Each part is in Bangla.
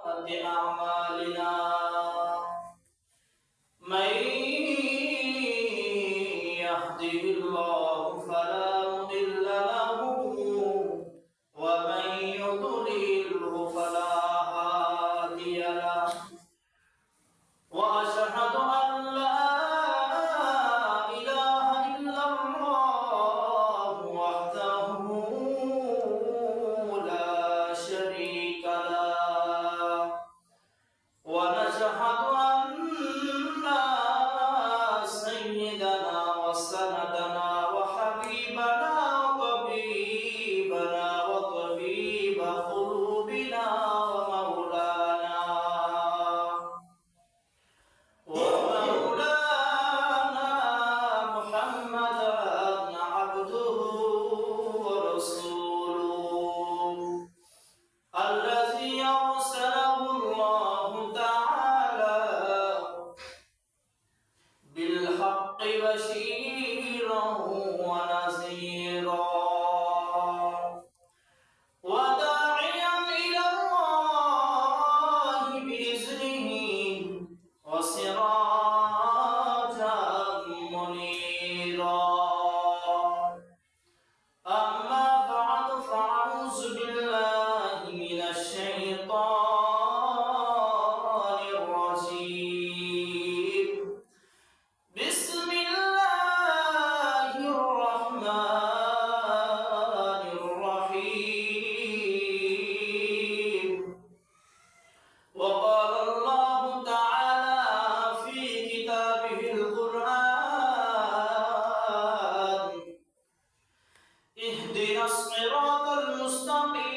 أعمالنا من يهده الله فلا مضل له ومن يضلله فلا هادي له وأشهد أن لا إله إلا الله وحده لا شريك له ونشهد أن سيدنا وسندنا وحبيبنا وطبيب قلوبنا ومولانا محمدا عبده ورسوله الذي أرسله الله تعالى بالحق بشيرا ونذيرا وداعيا إلى الله بإذنه وسراجا منيرا أما بعد فأعوذ بالله من الشيطان الرجيم بسم الله الرحمن الرحيم وقال الله تعالى في كتابه القرآن اهدنا الصراط المستقيم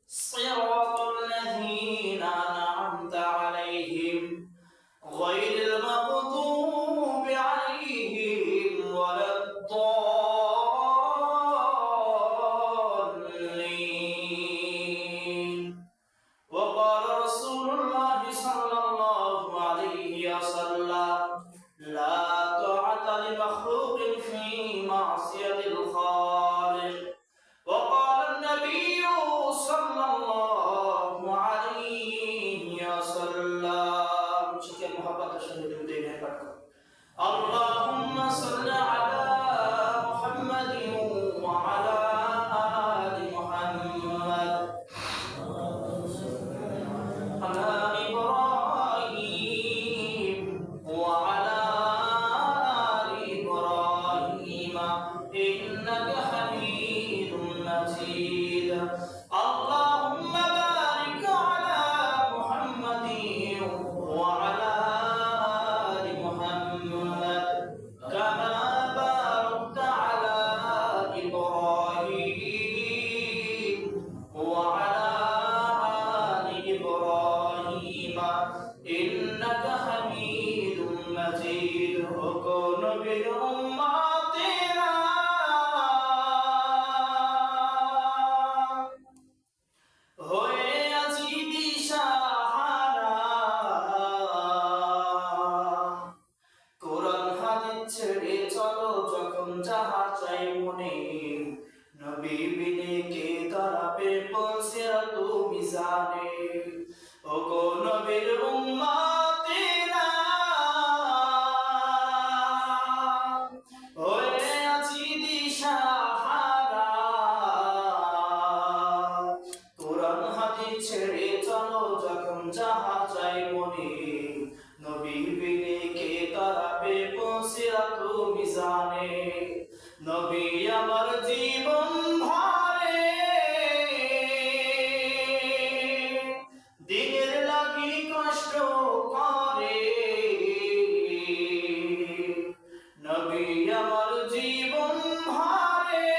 صراط الذين أنعمت عليهم غير المغضوب عليهم ولا الضالين وقال رسول الله صلى الله عليه وسلم لا طاعة لمخلوق في معصية الخالق وقال النبي صلى الله عليه وسلم شكرا محبة الشهيد الدين اللهم صل على محمد وعلى آل محمد على إبراهيم وعلى آل إبراهيم إنك حميد مجيد اللهم بارك على محمد وعلى آل محمد كما باركت على إبراهيم وعلى آل إبراهيم إنك حميد مجيد وكن بالأمتنا হয়ে আছি দিশাহারা কোরআন হাদিস ছেড়ে চলো যখন যাহা চাই মনে নবী বিনে কে দাঁড়াবে পৌঁছিরাত মিজানে ওগো নবীর উম্মতেরা হয়ে আছি দিশাহারা কোরআন হাদিস ছেড়ে চলো যখন যাহা চাই মনে নবী বিনে কে দাঁড়াবে পৌঁছিরাত মিজানে নবী আমার জীবন ভরে দিনের লাগি কষ্ট করে নবী আমার জীবন ভরে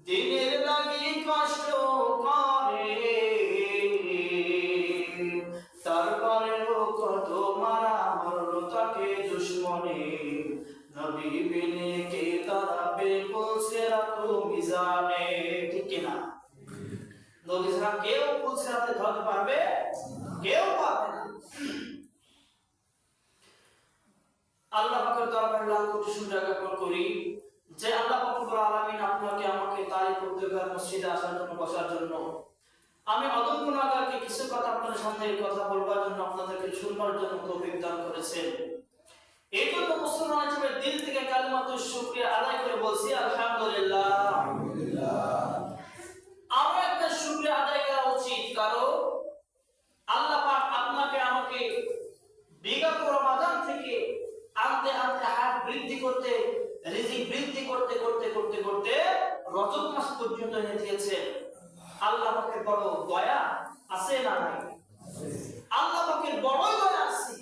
দিনের লাগি কষ্ট করে তারপরেও কত মারা মরল তাকে দুশ্মনে নবী বিনে কে তারাবে পৌঁছিরাত মিজানে ঠিক কিনা নবী ছাড়া কেউ পৌঁছিরাতে ধরতে পারবে কেউ পারবে না আল্লাহ পাকের দরবারে লাখ কোটি শুকরিয়া জ্ঞাপন করি যে আল্লাহ রব্বুল আলামিন আপনাকে আমাকে তারিফ উদ্যোগের মসজিদে আসার জন্য বসার জন্য আমি অদম গুনাহগারকে কিছু কথা আপনাদের সামনে কথা বলবার জন্য আপনাদেরকে শুনবার জন্য তৌফিক দান করেছেন। এই জন্য মুসলমান হিসেবে দিল থেকে কালিমাতুশ শুকরিয়া আদায় করে বলছি আলহামদুলিল্লাহ। আমরা একটা শুকরিয়া আদায় করা উচিত, কারণ আল্লাহ পাক আপনাকে আমাকে বিগত রমাদান থেকে আনতে আনতে হাত বৃদ্ধি করতে, রিজিক বৃদ্ধি করতে করতে করতে করতে রজব মাস পর্যন্ত এনে দিয়েছে। আল্লাহ পাকের বড় দয়া আছে না নাই? আল্লাহ পাকের বড় দয়া আছে।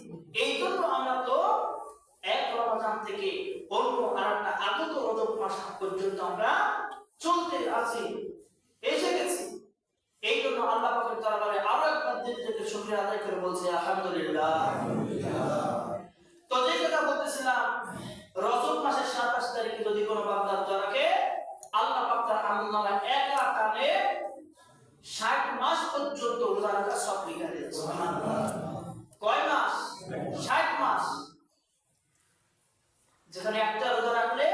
এই জন্য আমরা তো এক রমাদান থেকে অন্য আরেকটা আগত রজব মাস পর্যন্ত আমরা চলতে আছি, এসে গেছি। এই জন্য আল্লাহ পাকের দরবারে আরো একবার দিল থেকে শুকরিয়া আদায় করে বলছি আলহামদুলিল্লাহ। তো যে কথা বলতেছিলাম, রজব মাসের 27 তারিখে যদি কোনো বান্দার দরাকে আল্লাহ পাক তার আমলনামায় একা টানে 60 মাস পর্যন্ত রোজা রাখা সব লিখে দিয়েছে। সুবহানাল্লাহ। কয় মাস? 60 মাস। যেখানে একটা রোজা রাখলে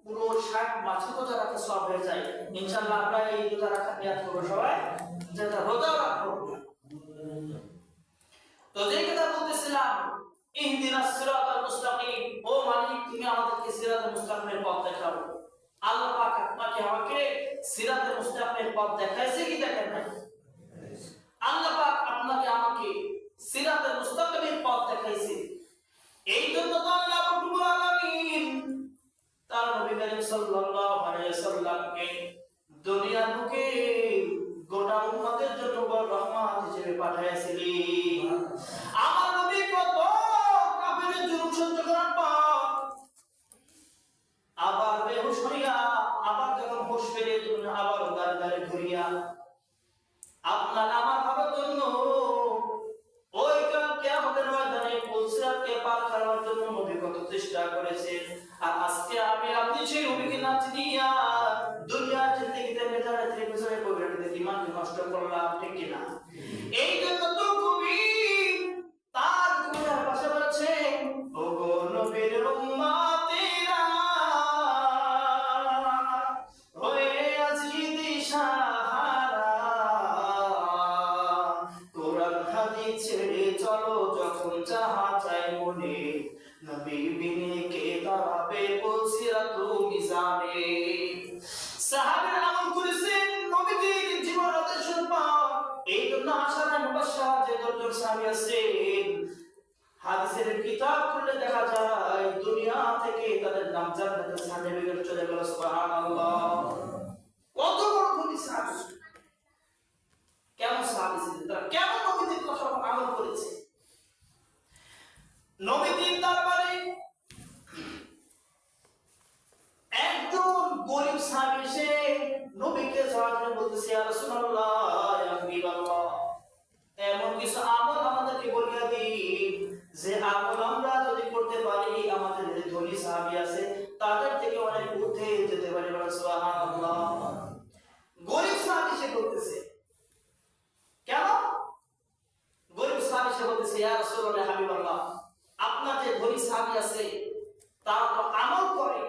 পুরো 60 মাস রোজা রাখা সব হয়ে যায়। ইনশাআল্লাহ আমরা এই রোজা রাখার নিয়ত করব সবাই, যেটা রোজা রাখবো। তো যে কথা বলতেছিলাম, ইহদিনাস সিরাতাল মুস্তাকিম, ও মালিক তুমি আমাদেরকে সিরাতাল মুস্তাকিমের পথ দেখাও। আল্লাহ পাক আপনাকে আমাকে সিরাতাল মুস্তাকিমের পথ দেখাইছে কি দেখেন না? আল্লাহ পাক আপনাকে আমাকে সিরাতাল মুস্তাকিমের পথ দেখাইছে। এই জন্য তো আল্লাহ রব্বুল আলামিন তার নবী করিম সাল্লাল্লাহু আলাইহি ওয়াসাল্লামকে দুনিয়ার বুকে গোটা উম্মতের জন্য বড় রহমত হিসেবে পাঠিয়েছিলেন। আমার নবী কত কাফেরের জুলুম সহ্য করার পর আবার বেহুশ হইয়া, আবার যখন হুঁশ ফিরে আবার দাঁড়ে ঘুরিয়া আপনার আমার বাবার জন্য ওই কিয়ামতের ময়দানে পুলসিরাতকে পার করার জন্য নবী কত চেষ্টা করেছেন। আর আজকে আমি আপনি সেই নবীকে না চিনিয়া দুনিয়ার জিন্দেগিতে মেজারে ত্রিপুরে পবিত্র ঈমানকে নষ্ট করলাম, ঠিক কি না? এই জন্য তো কবি তার কবিতার পাশে বলেছেন, ও গো নবীর উম্মতেরা হয়ে আছি দিশাহারা, কোরআন হাদিস ছেড়ে চলো যখন যাহা চাই মনে, নবী বিনে কে দাঁড়াবে পুলসিরাতু মিজানে। সাহাবীরা আমল করেছেন নবীজির জীবন আদর্শের পর। এই জন্য আশারা মুবাশশারা যে 10 জন সাহাবী আছেন, হাদিসের কিতাব খুললে দেখা যায় দুনিয়া থেকে তাদের নাম জান্নাতের সার্টিফিকেট চলে গেল। সুবহানাল্লাহ। কত বড় ধনী সাহাবী, কেমন সাহাবী ছিলেন তারা, কেমন নবীজির কথা আমল করেছে। নবীজির দরবারে একজন গরীব সাহাবী এসে নবীকে জড়িয়ে বলতেছে, ইয়া রাসূলুল্লাহ, ইয়া হাবিবাল্লাহ, এমন কিছু আমল আমাদেরকে বলিয়া দিন যে আমল আমরা যদি করতে পারি আমাদের যে ধনী সাহাবী আছে তাদের থেকে অনেক ঊর্ধ্বে যেতে পারি। সুবহানাল্লাহ। গরীব সাহাবী সে বলতেছে, কেন? গরীব সাহাবী সে বলতেছে, ইয়া রাসূলুল্লাহ, হাবিবাল্লাহ, আপনার যে ধনী সাহাবী আছে তারা তো আমল করে,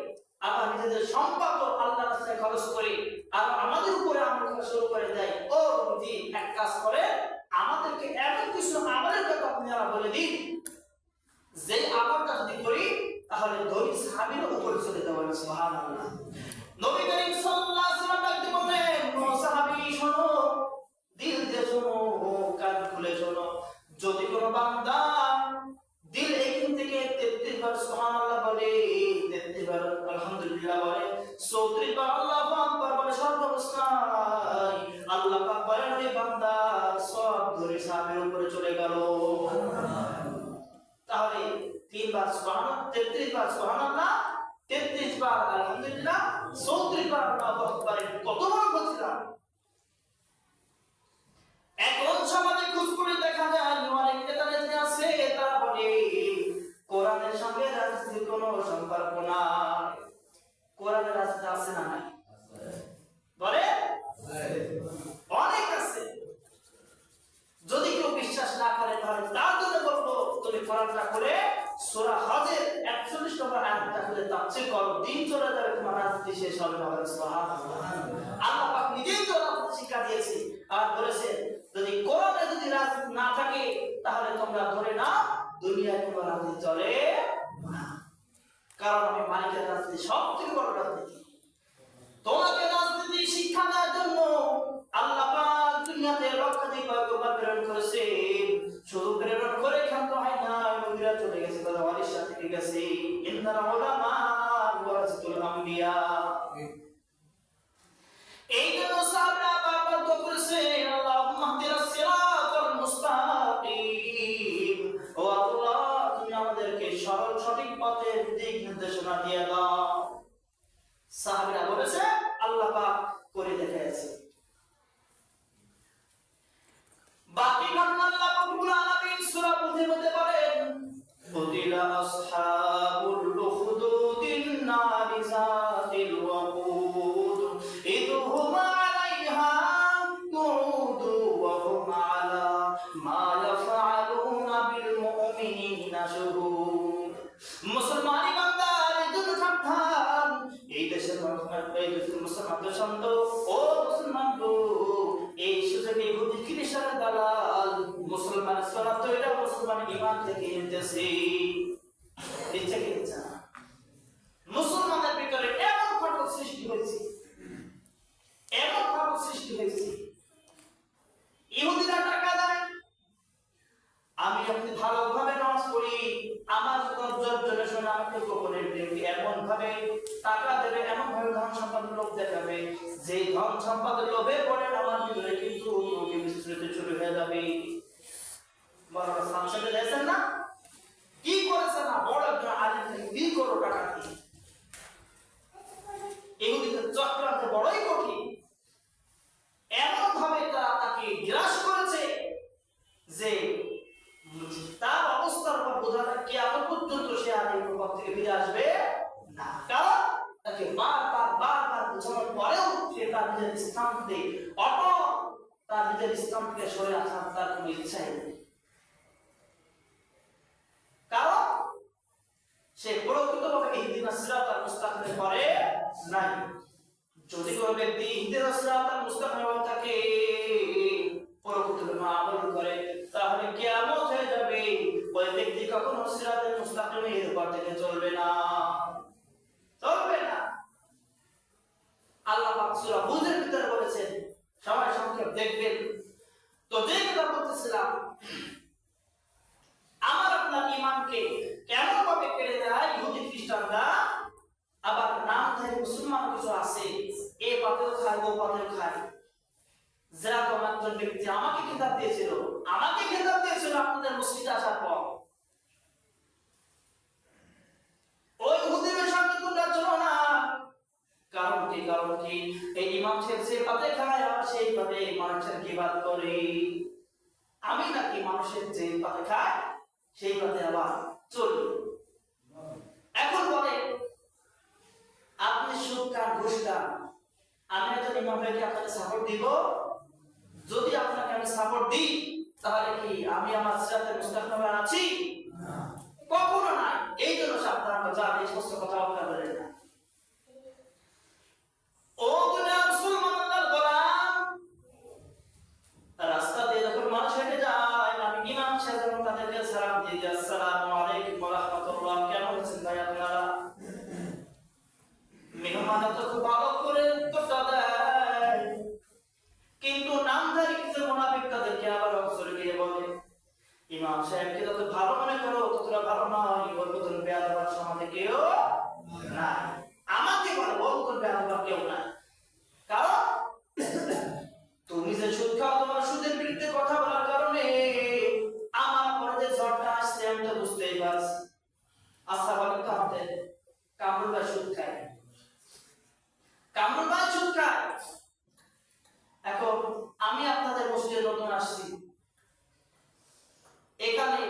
আবার নিজেদের সম্পদ আল্লাহর রাস্তায় খরচ করে আর আমাদের উপরে আমল করা শুরু করে দেয়। ও নবী, এক কাজ করে আমাদেরকে এমন কিছু আমলের কথা আপনারা বলে দিন যে আমলটা যদি করি তাহলে ধনী সাহাবীর উপরে চলে যাবে। সুবহানাল্লাহ। নবী করিম সাল্লাল্লাহু আলাইহি ওয়াসাল্লাম ডাকতে বলেন, ও সাহাবী শোনো, দিল দিয়ে শোনো, কান খুলে শোনো, যদি কোনো বান্দা দিল এখান থেকে 33 বার সুবহানাল্লাহ বলে, 33 বার আলহামদুলিল্লাহ বলে, 34 বার আল্লাহু আকবার বলে, সর্বস্থায় আল্লাহ পাক বলেন ওই বান্দা সব ধরে সাহাবীর উপরে চলে গেল। তাহলে 3 বার সুবহানাল্লাহ, 33 বার সুবহানাল্লাহ, 33 বার আলহামদুলিল্লাহ, 34 বার আল্লাহু আকবার, কত বড় ফজিলত। এখন সমাজে খোঁজ করে দেখা যায় অনেক নেতা নেত্রী আছে তারা বলে কোরআনের সঙ্গে রাজনীতির কোনো সম্পর্ক নাই। কোরআনের রাজনীতি আছে না নাই? বলে অনেক আছে। যদি কেউ বিশ্বাস না করে তাহলে তার জন্য বলবো তুমি কোরআনটা খুলে সূরা হজের 41 নম্বর আয়াতটা খুলে তাফসীর করো, দিন চলে যাবে তোমার। রাজনীতি শেষ হবে না। আল্লাহ পাক নিজেই তো রাজনীতি শিক্ষা দিয়েছে আর বলেছেন যদি কোরআনে যদি রাজনীতি না থাকে তাহলে তোমরা ধরে না দুনিয়ায় কোনো রাজনীতি চলে না। কারণ আমি মালিকের রাজনীতি সব থেকে বড় রাজনীতি। তোমাকে রাজনীতি শিক্ষা দেওয়ার জন্য আল্লাহ পাক দুনিয়াতে লক্ষাধিক পয়গম্বর প্রেরণ করেছেন। শুধু প্রেরণ করে ক্ষান্ত হয় না, নবীরা চলে গেছে, কথা ওয়ারিস থেকে গেছে। ইন্নাল উলামা ওয়ারাসাতুল আম্বিয়া। এই জন্য সাহাবারা বারবার দোয়া করেছেন, আল্লাহুম্মা হদিনাস সিরাতাল মুস্তাকিম। ও আল্লাহ, তুমি আমাদেরকে সরল সঠিক পথের দিক নির্দেশনা দিয়ে দাও। সাহাবারা বলেছে, আল্লাহ পাক করে দেখিয়েছে। বাকি ঘটনা আল্লাহ রব্বুল আলামিন সূরা বুঝে বলতে পারেন, কুতিলা আসহাবুল উখদুদিন নারি যাতিল ওয়াকুদ ইদহুম আলাইহা কুউদু ওয়া হুম আলা মা ইয়াফআলুনা বিল মুমিনিনা শুহুদ। মুসলমান ইমানদার ইদুন সাবধান, এই দেশের মুসলমানদের সন্দ ও মুসলমান গো, এই সুযোগে ইহুদি খ্রিস্টানের দালাল মুসলমানের সালাত তৈরি মুসলমান ঈমান থেকে নিতেছে। ইচ্ছা কি ইচ্ছা না? মুসলমানদের ভিতরে এমন ফাটল সৃষ্টি হয়েছে, এমন ফাটল সৃষ্টি হয়েছে। ইহুদিরা টাকা দেয়, আমি আপনি ভালোভাবে নামাজ পড়ি, আমার জন্য শুনে আমাকে গোপনের দেবী এমন ভাবে টাকা দেবে, এমন ভাবে ধন সম্পদের লোভ দেখাবে যে ধন সম্পদের লোভে পড়ে আমার ভিতরে কিন্তু রোগে বিস্তৃত শুরু হয়ে যাবে। বড় সামনে দেখেন না কি করেছে না, বড় একজন আলিম কি করো টাকা দিয়ে। ইহুদিদের চক্রান্ত বড়ই কঠিন। এমন ভাবে তারা তাকে গ্রাস করেছে যে তার অবস্থার উপর বোঝা যায় কিয়ামত পর্যন্ত সে আর এই পথ থেকে ফিরে আসবে না। কারণ তাকে বারবার বোঝানোর পরেও সে তার নিজের স্থান থেকে অটল, তার নিজের স্থান থেকে সরে আসার তার কোনো ইচ্ছাই নেই। কারণ সে প্রকৃতভাবে ইহদিনাস সিরাতাল মুস্তাকিম করে নাই। যদি কোনো ব্যক্তি ইহদিনাস সিরাতাল মুস্তাকিম থাকে প্রকৃতভাবে আমল করে, তাহলে কিয়ামত হয়ে যাবে, ওই ব্যক্তি কখনো সিরাতাল মুস্তাকিমের উপর থেকে চলবে না, চলবে না। আল্লাহ পাক সূরা বুজের ভিতরে বলেছেন, সবাই সংক্ষেপ দেখবেন। তো যে কথা বলতেছিলাম, আমার আপনার ঈমানকে কেমন ভাবে কেড়ে দেয় ইহুদি খ্রিস্টানরা। আবার নামধারী মুসলমান কিছু আছে, এই পাতেও খায় ও পাতেও খায়। যারা কোন একজন ব্যক্তি আমাকে খেতাব দিয়েছিল আপনাদের মসজিদে আসার পর, ওই ইহুদিদের সঙ্গে তোমরা চলো না। কারণ কি এই ইমাম সাহেব যে পাতে খায় আর সেইভাবে মানুষের গীবাত করে। আমি নাকি মানুষের যে পাতে খায় সেই পাতে আবার চলি। এখন বলে আপনি সুদ খান, ঘুষ খান, আমি একজন ইমাম ভাইকে আপনাকে সাপোর্ট দিব। যদি আপনাকে আমি সাপোর্ট দিই তাহলে কি আমি আমার সিরাতে মুস্তাকিমে আছি? কখনো না। এই জন্য সাবধান, যা এই সমস্ত কথাবার্তা বলেন না। ও মুসলমানদের গোলাম, রাস্তা দিয়ে যখন মানুষ হেঁটে যায়, আমি ইমাম সাহেব তাদেরকে সালাম দিয়ে আসসালামু আলাইকুম ওয়া রাহমাতুল্লাহ, কেমন আছেন ভাই আপনারা? মেহমান তো খুব ভালো করে উত্তরটা দেয়, কিন্তু নামধারী কিছু মুনাফিক তাদেরকে আবার অবসরে গিয়ে বলে, ইমাম সাহেবকে যত ভালো মনে করো ততটা ভালো নয়, ওর মতন বেয়াদব সমাজে কেউ নাই। আমাকে বলে ওর মতন বেয়াদব কেউ নাই। কারণ তুমি যে সুদ খাও, তোমার সুদের বিরুদ্ধে কথা বলার কারণে আমার পরে যে ঝড়টা আসছে আমি তো বুঝতেই পারছি। আচ্ছা বলেন তো, আমাদের কামরুল ভাই সুদ খায়, কামরুল ভাই সুদ খায়। এখন আমি আপনাদের মসজিদে নতুন আসছি, এখানে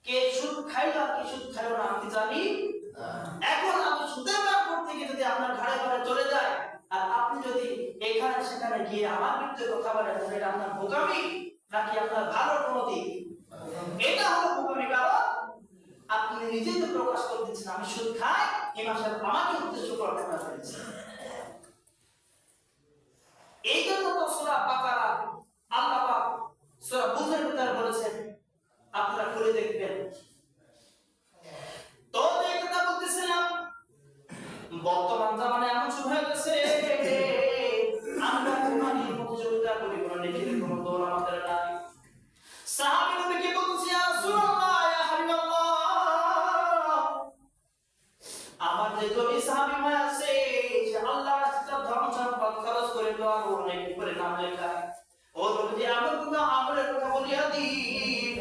কে সুদ খাইলো আর কে সুদ খাইলো না আমি জানি। এখন আমি সুদের ব্যাপার করতে গিয়ে যদি আপনার ঘাড়ে ঘাড়ে চলে যায় আর আপনি যদি এখানে সেখানে গিয়ে আমার বিরুদ্ধে কথা বলেন, তাহলে এটা আপনার বোকামি নাকি আপনার ভালো কোনো দিক? এটা হলো বোকামি। কারণ আপনি নিজেই তো প্রকাশ করে দিচ্ছেন আমি সুদ খাই, ইমাম সাহেব আমাকে উদ্দেশ্য করে কথা বলেছে। এই জন্য তো সূরা বাকারা আল্লাহ পাক সূরা বুজের ভিতরে বলেছেন, আপনারা খুলে দেখবেন। তো এই কথা বলতেছিলাম, বর্তমান জামানায় এমন শুরু হয়ে গেছে আমরা কোরআনের প্রতিযোগিতা করি, কোরআনের কোনো দৌড় আমাদের নাই। সাহাবী নবীকে বলছে, ইয়া রাসূলুল্লাহ, ইয়া হাবিবাল্লাহ, আমার যে জমি সাহাবী ভাই আছে যে আল্লাহর রাস্তায় ধর্ম সম্পদ খরচ করে দেওয়ার অনেক করে নাম লেখা, ও নবী এমন কোন আমলের কথা বলিয়া দিন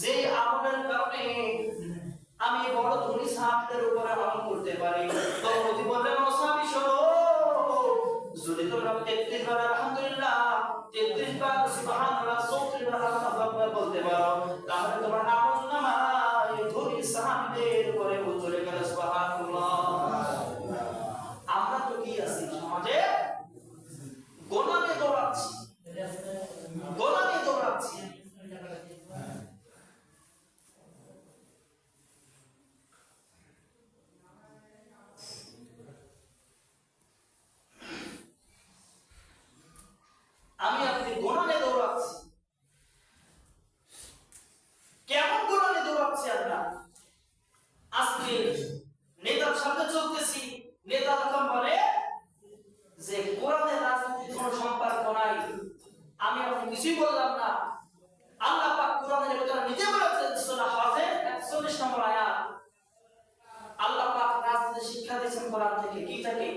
যে আমলের কারণে আমি বড় ধনী সাহাবীদের উপরে আমল করতে পারি। তো নবী বললেন, ও সাহাবী শোনো, যদি তোমরা 33 বার আলহামদুলিল্লাহ, 33 বার সুবহানাল্লাহ, 34 বার আল্লাহু আকবার বলতে পারো, তাহলে তোমার আমলনামায় ধনী সাহাবীদের উপরে উজ্জ্বলে গেল সুবহানাল্লাহ। আমরা তো কি আছি সমাজে গোলামে দৌড়াচ্ছি, গোলামে দৌড়াচ্ছি। আমি আপনি গোলামে দৌড়াচ্ছি। কেমন গোলামে দৌড়াচ্ছি আমরা? আজকে নেতার সামনে চলতেছি, নেতা যখন বলে যে কোরআনের রাজনীতির কোনো সম্পর্ক নাই, আমি আপনি কিছুই বললাম না। আল্লাহ পাক কোরআনের ভিতরে নিজে বলেছেন, সূরা হজের 41 নম্বর আয়াত, আল্লাহ পাক রাজনীতি শিক্ষা দিয়েছেন কোরআন থেকে। কি থেকে?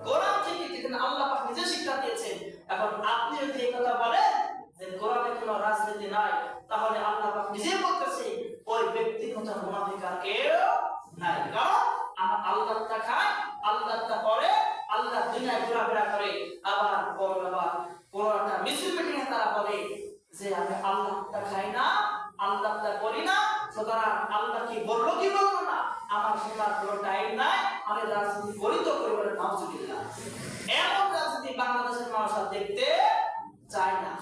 কোরআন থেকে। যেখানে আল্লাহ পাক নিজে শিক্ষা দিয়েছেন। এখন আপনি যদি এই কথা বলেন যে কোরআনে কোনো রাজনীতি নাই, তাহলে আল্লাহ পাক নিজে বলতেছে ওই ব্যক্তির মতো মুনাফিকার কেউ নাই। কারণ আমার আল্লাহটা খায়, আল্লাহটা পড়ে, আল্লাহ দুনিয়ায় ঘোরাফেরা করে, আবার কোরআনটা মিছিল মিটিং এ তারা বলে যে আমি আল্লাহটা খাই না, আল্লাহটা করি না, সুতরাং আল্লাহ কি বললো কি বললো না আমার শোনার কোনো টাইম নাই, আমি রাজনীতি করি তো পরিবারের নাউজুবিল্লাহ। এমন রাজনীতি বাংলাদেশের মানুষ আর দেখতে চায় না।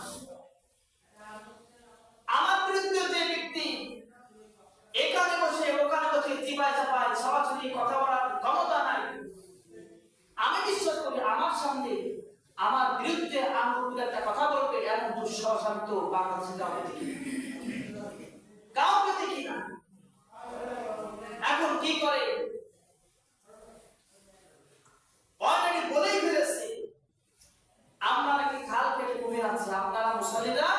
আমার বিরুদ্ধে যে ব্যক্তি এখানে বসে ওখানে বসে চিপায় চাপায় সরাসরি কথা বলার ক্ষমতা নাই, আমি বিশ্বাস করি আমার সামনে আমার বিরুদ্ধে আঙুল একটা কথা বলবে এমন দুঃসাহসান্ত বাংলাদেশে কাউকে দেখি না। এখন কি করে? অলরেডি বলেই ফেলেছে আমরা নাকি খাল কেটে কুমির আনছি, আপনারা মুসলিমরা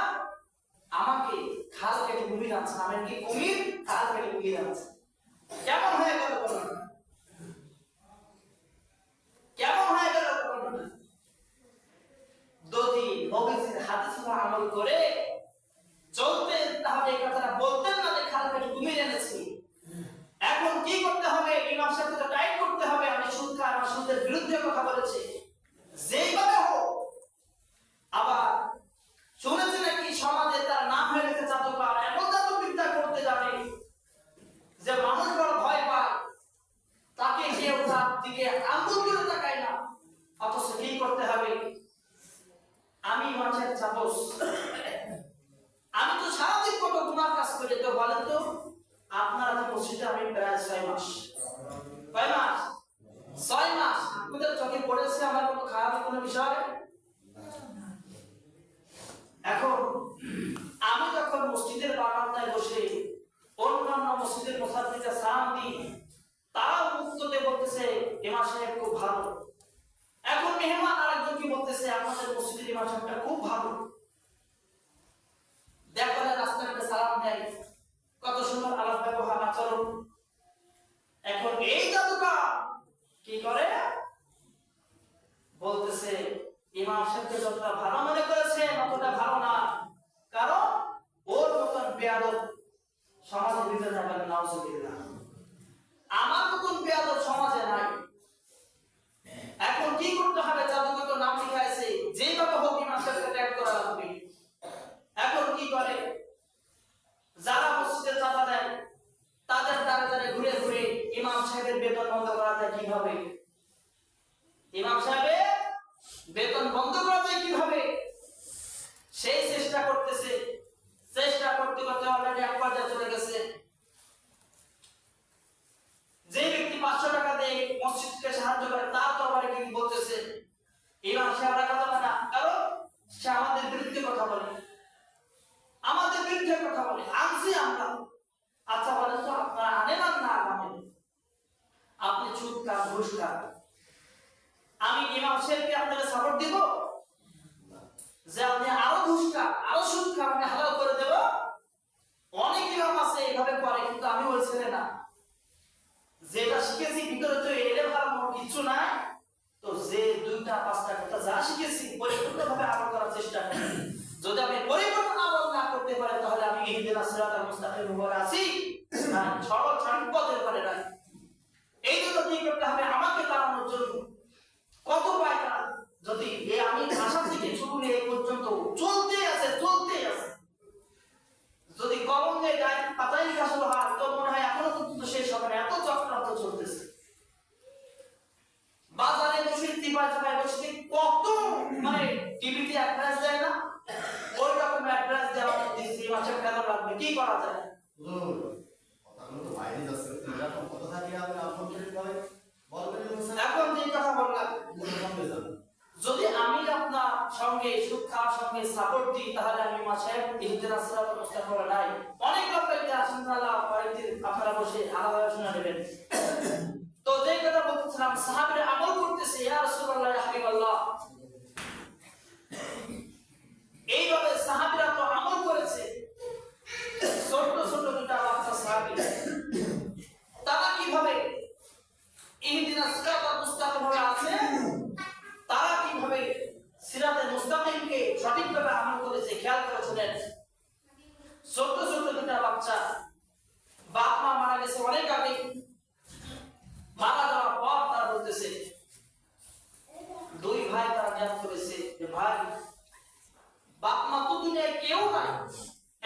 আমাকে খাল কেটে কুমির আনছেন, আমি কি কুমির খাল কেটে কুমির আনছি। কেমন হয়ে গেল বলুন? কেমন হয়ে গেল বলুন? যদি নবীজির হাদিস আমল করে চলতেন তাহলে এই কথাটা বলতেন না যে খাল কেটে কুমির এনেছি। এখন কি করতে হবে? ইমাম সাহেবকে টাইট করতে হবে, আমি সুদ খাই, আমার সুদের বিরুদ্ধে কথা বলেছি, যেইভাবে হোক। আবার শুনেছি নাকি সমাজে তার নাম হয়ে গেছে জাদুকর, এমন জাদুবিদ্যা করতে জানে যে মানুষ বড় ভয় পায়, তাকে কেউ তার দিকে আঙ্গুল করে তাকায় না। অথচ কি করতে হবে? আমি মানুষের চাপস, আমি তো সারাদিন কত গুনার কাজ করি। তো বলেন তো আপনারা তো মসজিদে আমি প্রায় 6 মাস, কয় মাস? 6 মাস। আপনাদের চোখে পড়েছে আমার কোনো খারাপ কোনো বিষয়? এখন আমি যখন মসজিদের বারান্দায় বসে অন্যান্য মসজিদের মুসাল্লিদের সালাম দিই, তারাও মুক্ততে বলতেছে ইমাম সাহেব খুব ভালো। এখন মেহমান আরেকজন কি বলতেছে, আপনাদের মসজিদের ইমাম সাহেবটা খুব ভালো। দেখলে রাস্তাঘাটে সালাম দেয়, কত সুন্দর আলাপ ব্যবহার আচরণ। এখন এই জাদুকর কি করে? বলতেছে ইমাম সাহেবকে যতটা ভালো মনে করেছে ততটা ভালো না, কারণ ওর মতন বেয়াদব সমাজের ভিতরে যাবেন নাউজুবিল্লাহ। আমার মতন বেয়াদব সমাজে নাই। এখন কি করতে হবে? জাদুকর তো নাম লিখাইছে, যেভাবে হোক ইমাম সাহেবকে ট্যাগ করা লাগবে। এখন কি করে? যারা মসজিদে চাঁদা দেয় তাদের দ্বারে দ্বারে ঘুরে ঘুরে ইমাম সাহেবের বেতন বন্ধ করা যায় কিভাবে? ইমাম সাহেবের বেতন বন্ধ করা যায় কিভাবে? সেই চেষ্টা করতেছে। চেষ্টা করতে করতে অলরেডি এক পর্যায়ে চলে গেছে। যে ব্যক্তি 500 টাকা দেয় মুস্তাকিমের উপর আছি না সরল সঠিক পথের উপরে নাই। এই জন্য কি করতে হবে আমাকে দাঁড়ানোর জন্য কত পায়টা যদি আমি ভাষা থেকে শুরু নিয়ে এই পর্যন্ত চলতে আছে যদি কলম দিয়ে গায়ে পাতাই লিখা শুরু হয় তো মনে হয় এখনো পর্যন্ত শেষ হবে না, এত চক্রান্ত চলতেছে। বাজারে বসে জায়গায় বসে কত মানে টিভিতে অ্যাড্রেস দেয় না, ওই রকম অ্যাড্রেস দেওয়া দিচ্ছি মাসে কেন লাগবে, কি করা যায়? কথাগুলো তো বাইরে যাচ্ছে, এরকম কথা থাকে আপনি আলহামদুলিল্লাহ বলবেন। এখন যে কথা বললাম যদি আমি আপনার সঙ্গে সুখার সঙ্গে সাপোর্ট দিই তাহলে আমি মাসে ইহদিনাস সিরাতাল মুস্তাকিম নাই। অনেক লোক বলতে আসেন আল্লাহ বাড়িতে আপনারা বসে আলাদা শুনে নেবেন। তো যে কথা বলতেছিলাম সাহাবীরা আমল করতেছে, ইয়া রাসূলুল্লাহ ইয়া হাবিবাল্লাহ, এইভাবে সাহাবীরা তো আমল করেছে। ছোট ছোট দুটা বাচ্চা সাহাবী তারা কিভাবে ইহদিনাস সিরাতাল মুস্তাকিম ভাবে আছে, তারা কিভাবে সিরাতে মুস্তাকিমকে সঠিকভাবে আমল করেছে খেয়াল করে শুনেন। ছোট ছোট দুটা বাচ্চা, বাপ মা মারা গেছে অনেক আগে, মারা যাওয়ার পর তারা বলতেছে, দুই ভাই তারা জ্ঞান করেছে যে ভাই বাপ মা তো দুনিয়ায় কেউ নাই,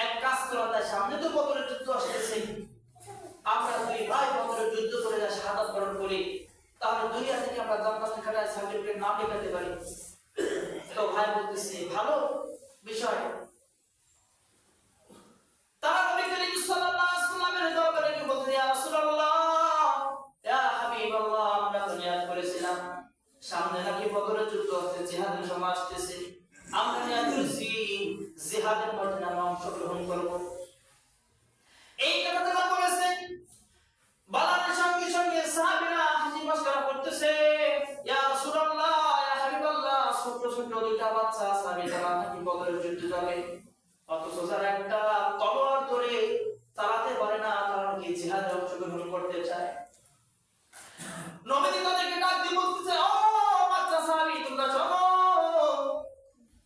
এক কাজ করা যায়, সামনে তো বদরের যুদ্ধ আসতেছে, আমরা দুই ভাই বদরের যুদ্ধ করে যা শাহাদাত বরণ করি, তাহলে দুনিয়া থেকে আমরা জান্নাতের খাতায় সার্টিফিকেট নাম লেখাতে পারি। তো ভাই বলতেছে ভালো বিষয়। তারা নবী করিম সাল্লাল্লাহু আলাইহি ওয়াসাল্লামের দরবারে গিয়ে বলতে, ইয়া রাসূলুল্লাহ ইয়া হাবিবাল্লাহ, আমরা তো নিয়াত করেছিলাম সামনে নাকি বদরের যুদ্ধ আছে, জিহাদের সময় আসতেছে, আমরা নিয়াত করেছি জিহাদের ময়দানে আমরা অংশগ্রহণ করব। এই কথা তারা বলেছে। বলার সঙ্গে সঙ্গে সাহাবীরা হাসি মশকরা করতেছে, ইয়া রাসূলুল্লাহ ইয়া হাবিবাল্লাহ, ছোট ছোট দুইটা বাচ্চা সাহাবীরা নাকি বদরের যুদ্ধে যাবে, অথচ যারা একটা তলোয়ার ধরে চালাতে পারে না তারা নাকি জিহাদে অংশগ্রহণ করতে চায়। নবী তাদেরকে ডাক দিয়ে বলতেছে, ও বাচ্চা সাহাবী, তোমরা চলো,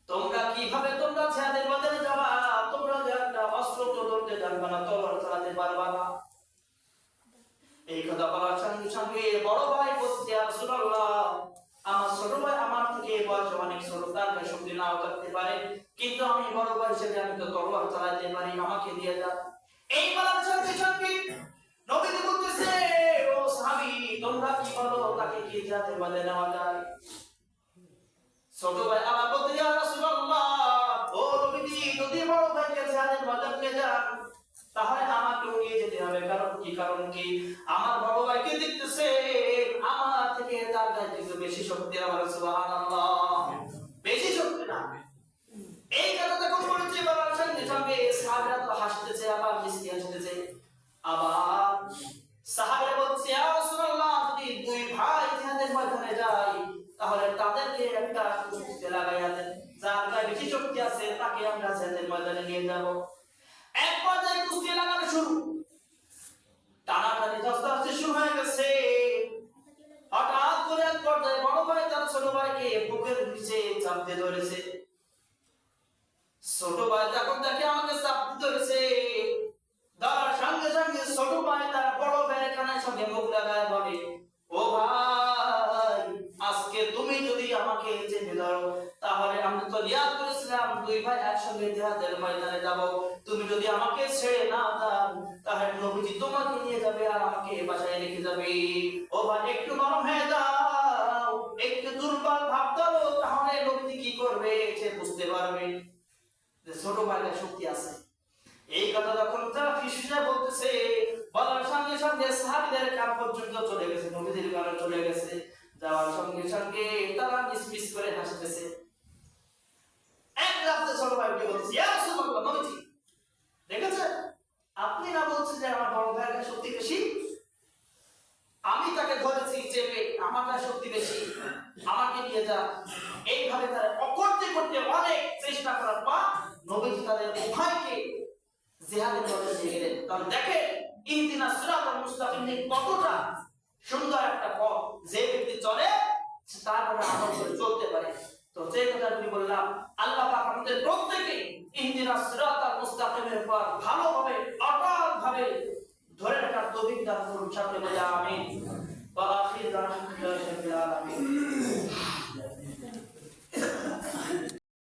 তোমরা কিভাবে তোমরা জিহাদের ময়দানে যাবা, তোমরা যে একটা অস্ত্র তো ধরতে জানবা না, তলোয়ার চালাতে পারবা না। এই কথা বলার সঙ্গে সঙ্গে বড় ভাই বলতে, ইয়া রাসূলুল্লাহ, আমার ছোট ভাই আমার থেকে বয়সে অনেক ছোট, তার শক্তি নাও থাকতে পারে, কিন্তু আমি বড় ভাই হিসেবে আমি তো তলোয়ার চালাতে পারি, আমাকে দিয়ে দাও। এই বলার সঙ্গে সঙ্গে নবী বলতেছে, ও সাহাবী, তোমরা কি বলো, তাকে কি জিহাদের ময়দানে নেওয়া যায়? ছোট ভাই আবার বলতে, ইয়া রাসূলুল্লাহ, ও নবীজি, যদি বড় ভাইকে জিহাদের ময়দানে নিয়ে যান তাহলে আমাকেও নিয়ে যেতে হবে। কারণ কি আমার বড় ভাইকে দেখতেছে আমার থেকে তার গায়ে কিন্তু বেশি শক্তি, আমার সুবহানাল্লাহ, বেশি শক্তি না। এই কথা যখন বলেছে বলার সঙ্গে সঙ্গে সাহাবীরা তো হাসতেছে, আবার মিষ্টি হাসতেছে। আবার সাহাবীরা বলছে, ইয়া রাসূলুল্লাহ, যদি দুই ভাই জিহাদের ময়দানে যায় তাহলে তাদেরকে একটা কুস্তিতে লাগাইয়া দেন, যার গায়ে বেশি শক্তি আছে তাকে আমরা জিহাদের ময়দানে নিয়ে যাব। এক পর্যায়ে কুস্তি লাগানো শুরু, টানাটানি ধস্তাধস্তি শুরু হয়ে গেছে। হঠাৎ করে এক পর্যায়ে বড় ভাই তার ছোট ভাইকে বুকের নিচে চাপতে ধরেছে। ছোট ভাই যখন তাকে আমাকে চাপতে ধরেছে, ধরার সঙ্গে সঙ্গে ছোট ভাই তার বড় ভাইয়ের কানের সঙ্গে মুখ লাগায় বলে, ও ভাই, আজকে তুমি যদি আমাকে চেপে ধরো তাহলে আমি তো নিয়াত করেছিলাম দুই ভাই একসঙ্গে জিহাদের ময়দানে যাব, তুমি যদি আমাকে ছেড়ে না দাও তাহলে নবীজি তোমাকে নিয়ে যাবে আর আমাকে বাসায় রেখে যাবে। ও ভাই, একটু নরম হয়ে যাও, একটু দুর্বল ভাব ধরো, তাহলে নবীজি কি করবে সে বুঝতে পারবে যে ছোট ভাইয়ের শক্তি আছে। এই কথা যখন তারা ফিসফিসে বলতেছে, বলার সঙ্গে সঙ্গে সাহাবীদের কান পর্যন্ত চলে গেছে, নবীদের কানে চলে গেছে। যাওয়ার সঙ্গে সঙ্গে তারা মিসমিস করে হাসতেছে। এক রাতে ছোট ভাই বলছে, ইয়া রাসূলুল্লাহ, নবীজি দেখেছেন, আপনি না বলছেন যে আমার বড় ভাইয়ের শক্তি বেশি, আমি তাকে ধরেছি চেপে, আমার শক্তি বেশি, আমাকে নিয়ে যা। এইভাবে তারা অকর্তে করতে অনেক চেষ্টা করার পর নবীজি তাদের উভয়কে জিহাদের ময়দানে নিয়ে গেলেন। তাহলে দেখেন ইহদিনাস সিরাতাল মুস্তাকিম কতটা সুন্দর একটা পথ, যে ব্যক্তি চলে তারপরে আমল করে চলতে পারে। তো যে কথা আমি বললাম, আল্লাহ পাক আমাদের প্রত্যেককে ইহদিনাস সিরাতাল মুস্তাকিমের উপর ভালোভাবে বিষয় ধরে রাখার তৌফিক দান করুন, সকলে বলে আমিন। ওয়া আখিরু দাওয়ানা আলহামদুলিল্লাহি রাব্বিল আলামিন।